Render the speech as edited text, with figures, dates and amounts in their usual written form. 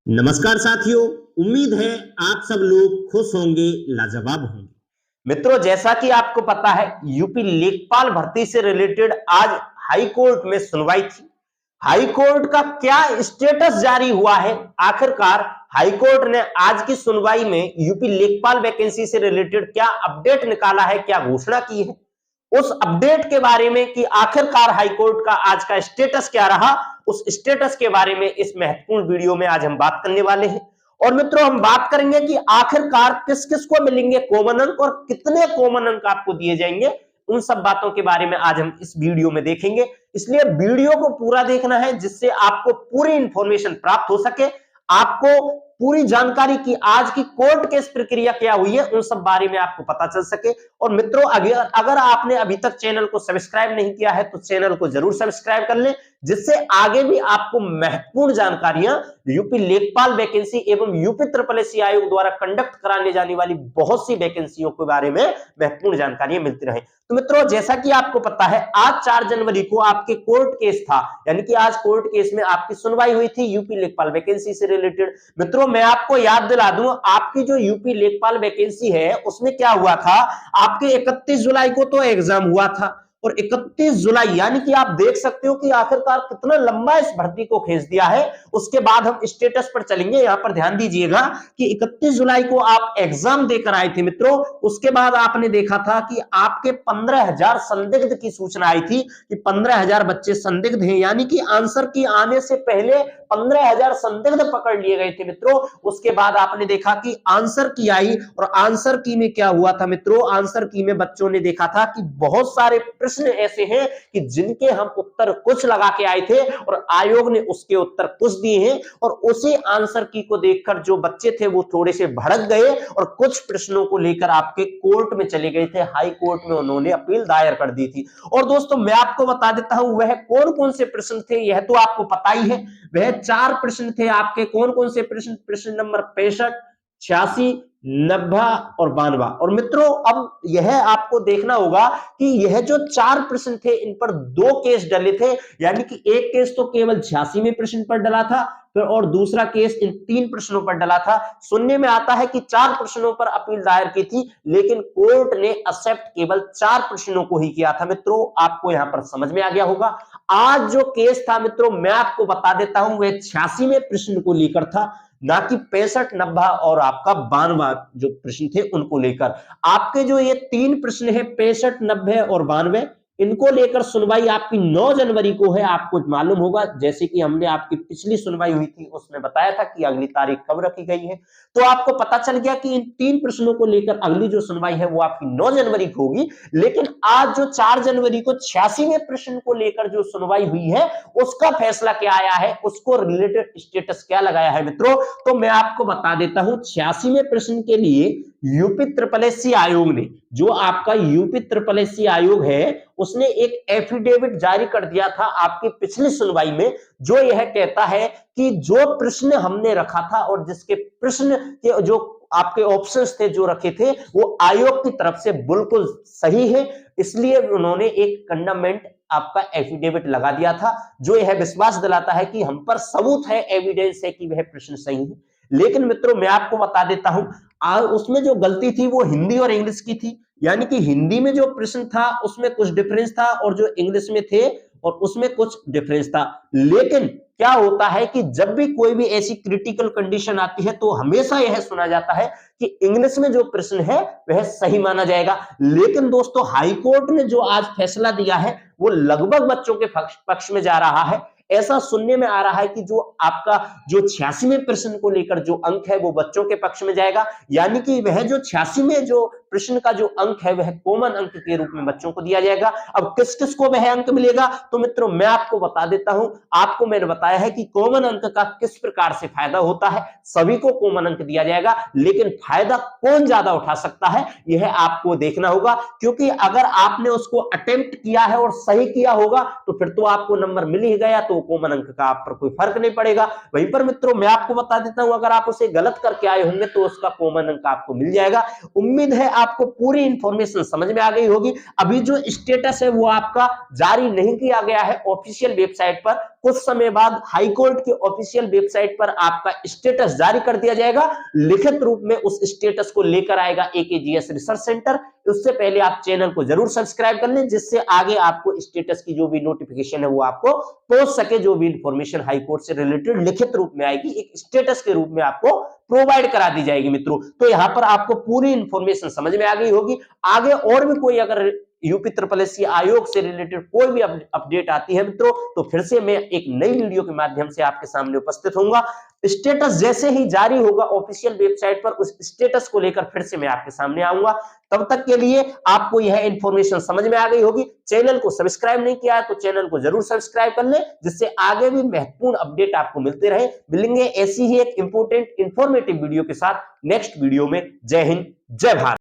नमस्कार साथियों। उम्मीद है आप सब लोग खुश होंगे, लाजवाब होंगे। मित्रों, जैसा कि आपको पता है, यूपी लेखपाल भर्ती से रिलेटेड आज हाई कोर्ट में सुनवाई थी। हाई कोर्ट का क्या स्टेटस जारी हुआ है? आखिरकार हाई कोर्ट ने आज की सुनवाई में यूपी लेखपाल वैकेंसी से रिलेटेड क्या अपडेट निकाला है, क्या घोषणा की है, उस अपडेट के बारे में कि आखिरकार हाईकोर्ट का आज का स्टेटस क्या रहा, उस स्टेटस के बारे में इस महत्वपूर्ण वीडियो में आज हम बात करने वाले हैं। और मित्रों, हम बात करेंगे कि आखिरकार किस किस को मिलेंगे कॉमन अंक और कितने कॉमन अंक आपको दिए जाएंगे। उन सब बातों के बारे में आज हम इस वीडियो में देखेंगे, इसलिए वीडियो को पूरा देखना है जिससे आपको पूरी इंफॉर्मेशन प्राप्त हो सके, आपको पूरी जानकारी की आज की कोर्ट केस प्रक्रिया क्या हुई है उन सब बारे में आपको पता चल सके। और मित्रों, अगर आपने अभी तक चैनल को सब्सक्राइब नहीं किया है तो चैनल को जरूर सब्सक्राइब कर लें, जिससे आगे भी आपको महत्वपूर्ण जानकारियां यूपी लेखपाल वैकेंसी एवं यूपी ट्रिपल एससी आयोग द्वारा कंडक्ट कराने जाने वाली बहुत सी वैकेंसियों के बारे में महत्वपूर्ण जानकारियां मिलती रहे। तो मित्रों, जैसा कि आपको पता है, आज 4 जनवरी को आपके कोर्ट केस था, यानी कि आज कोर्ट केस में आपकी सुनवाई हुई थी यूपी लेखपाल वैकेंसी से रिलेटेड। मित्रों, मैं आपको याद दिला दूं, आपकी जो यूपी लेखपाल वैकेंसी है उसमें क्या हुआ था, आपके 31 जुलाई को तो एग्जाम हुआ था और 31 जुलाई यानी कि आप देख सकते हो कि आखिरकार कितना लंबा इस भर्ती को खींच दिया है। उसके बाद हम स्टेटस पर चलेंगे। यहां पर ध्यान दीजिएगा कि 31 जुलाई को आप एग्जाम देकर आए थे मित्रों। उसके बाद आपने देखा था कि आपके 15,000 संदिग्ध की सूचना आई थी कि 15,000 बच्चे संदिग्ध हैं, यानी कि आंसर की आने से पहले 15,000 संदिग्ध पकड़ लिए गए थे मित्रों। उसके बाद आपने देखा कि आंसर की आई और आंसर की में क्या हुआ था मित्रों, आंसर की में बच्चों ने देखा था कि बहुत सारे प्रश्न ऐसे हैं कि जिनके हम उत्तर कुछ लगा के आए थे और आयोग ने उसके उत्तर कुछ दिए हैं। और उसी आंसर की को देखकर जो बच्चे थे वो थोड़े से भड़क गए और कुछ प्रश्नों को लेकर आपके कोर्ट में चले गए थे। हाई कोर्ट में उन्होंने अपील दायर कर दी थी। और दोस्तों, मैं आपको बता देता हूं वह कौन कौन से प्रश्न थे, यह तो आपको पता ही है। वह 4 प्रश्न थे आपके। कौन कौन से प्रश्न? प्रश्न नंबर 65, 86, 90 और 92। और मित्रों, अब यह आपको देखना होगा कि यह जो 4 प्रश्न थे इन पर 2 केस डले थे, यानी कि एक केस तो केवल 86 में प्रश्न पर डला था, फिर और दूसरा केस इन 3 प्रश्नों पर डला था। सुनने में आता है कि 4 प्रश्नों पर अपील दायर की थी, लेकिन कोर्ट ने एक्सेप्ट केवल 4 प्रश्नों को ही किया था। मित्रों, आपको यहां पर समझ में आ गया होगा। आज जो केस था मित्रों, मैं आपको बता देता हूं, वह 86 में प्रश्न को लेकर था, ना कि 65, 90 और आपका 92 जो प्रश्न थे उनको लेकर। आपके जो ये 3 प्रश्न है 65, 90 और 92, इनको लेकर सुनवाई आपकी 9 जनवरी को है। आपको मालूम होगा, जैसे कि हमने आपकी पिछली सुनवाई हुई थी उसमें बताया था कि अगली तारीख कब रखी गई है। तो आपको पता चल गया कि इन 3 प्रश्नों को लेकर अगली जो सुनवाई है वो आपकी 9 जनवरी को होगी। लेकिन आज जो 4 जनवरी को 86वें प्रश्न को लेकर जो सुनवाई हुई है उसका फैसला क्या आया है, उसको रिलेटेड स्टेटस क्या लगाया है मित्रों, तो मैं आपको बता देता हूं। 86वें प्रश्न के लिए यूपी ट्रिपल एससी आयोग ने, जो आपका यूपी ट्रिपल एससी आयोग है, उसने एक एफिडेविट जारी कर दिया था आपकी पिछली सुनवाई में, जो यह कहता है कि जो प्रश्न हमने रखा था और जिसके प्रश्न के जो आपके ऑप्शंस थे जो रखे थे वो आयोग की तरफ से बिल्कुल सही है, इसलिए उन्होंने एक कंडममेंट आपका एफिडेविट लगा दिया था, जो यह विश्वास दिलाता है कि हम पर सबूत है, एविडेंस है कि वह प्रश्न सही है। लेकिन मित्रों, मैं आपको बता देता हूं, उसमें जो गलती थी वो हिंदी और इंग्लिश की थी, यानी कि हिंदी में जो प्रश्न था उसमें कुछ डिफरेंस था और जो इंग्लिश में थे और उसमें कुछ डिफरेंस था। लेकिन क्या होता है कि जब भी कोई भी ऐसी क्रिटिकल कंडीशन आती है तो हमेशा यह सुना जाता है कि इंग्लिश में जो प्रश्न है वह सही माना जाएगा। लेकिन दोस्तों, हाई कोर्ट ने जो आज फैसला दिया है वो लगभग बच्चों के पक्ष में जा रहा है। ऐसा सुनने में आ रहा है कि जो आपका जो 86वें प्रश्न को लेकर जो अंक है वो बच्चों के पक्ष में जाएगा, यानी कि वह जो 86वें जो प्रश्न का जो अंक है वह कॉमन अंक के रूप में बच्चों को दिया जाएगा। अब किस किस को वह अंक मिलेगा, तो मित्रों मैं आपको बता देता हूं। आपको मैंने बताया है कि कॉमन अंक का किस प्रकार से फायदा होता है। सभी को कॉमन अंक दिया जाएगा, लेकिन फायदा कौन ज्यादा उठा सकता है यह आपको देखना होगा, क्योंकि अगर आपने उसको अटेम्प्ट किया है और सही किया होगा तो फिर तो आपको नंबर मिल ही गया, तो कॉमन अंक का आप पर कोई फर्क नहीं पड़ेगा। वहीं पर मित्रों मैं आपको बता देता हूं, अगर आप उसे गलत करके आए होंगे तो उसका कॉमन अंक आपको मिल जाएगा। उम्मीद है आपको पूरी इंफॉर्मेशन समझ में आ गई होगी। अभी जो स्टेटस है वो आपका जारी नहीं किया गया है ऑफिशियल वेबसाइट पर, कुछ समय बाद हाई कोर्ट के ऑफिशियल वेबसाइट पर आपका स्टेटस जारी कर दिया जाएगा। लिखित रूप में उस स्टेटस को लेकर आएगा AKGS रिसर्च सेंटर। उससे पहले आप चैनल को जरूर सब्सक्राइब कर लें, जिससे आगे आपको स्टेटस की जो भी नोटिफिकेशन है वो आपको पहुंच सके। जो भी इंफॉर्मेशन हाई कोर्ट से रिलेटेड लिखित रूप में आएगी, एक स्टेटस के रूप में आपको प्रोवाइड करा दी जाएगी मित्रों। तो यहां पर आपको पूरी इंफॉर्मेशन समझ में आ गई होगी। आगे और भी कोई अगर यूपी SSC आयोग से रिलेटेड कोई भी अपडेट आती है मित्रों, तो फिर से मैं एक नई वीडियो के माध्यम से आपके सामने उपस्थित होऊंगा। स्टेटस जैसे ही जारी होगा ऑफिशियल वेबसाइट पर, उस स्टेटस को लेकर फिर से मैं आपके सामने आऊंगा। तब तक के लिए आपको यह इंफॉर्मेशन समझ में आ गई होगी। चैनल को सब्सक्राइब नहीं किया है तो चैनल को जरूर सब्सक्राइब कर लें, जिससे आगे भी महत्वपूर्ण अपडेट आपको मिलते रहे। मिलेंगे ऐसी ही एक इंपॉर्टेंट इंफॉर्मेटिव वीडियो के साथ नेक्स्ट वीडियो में। जय हिंद, जय भारत।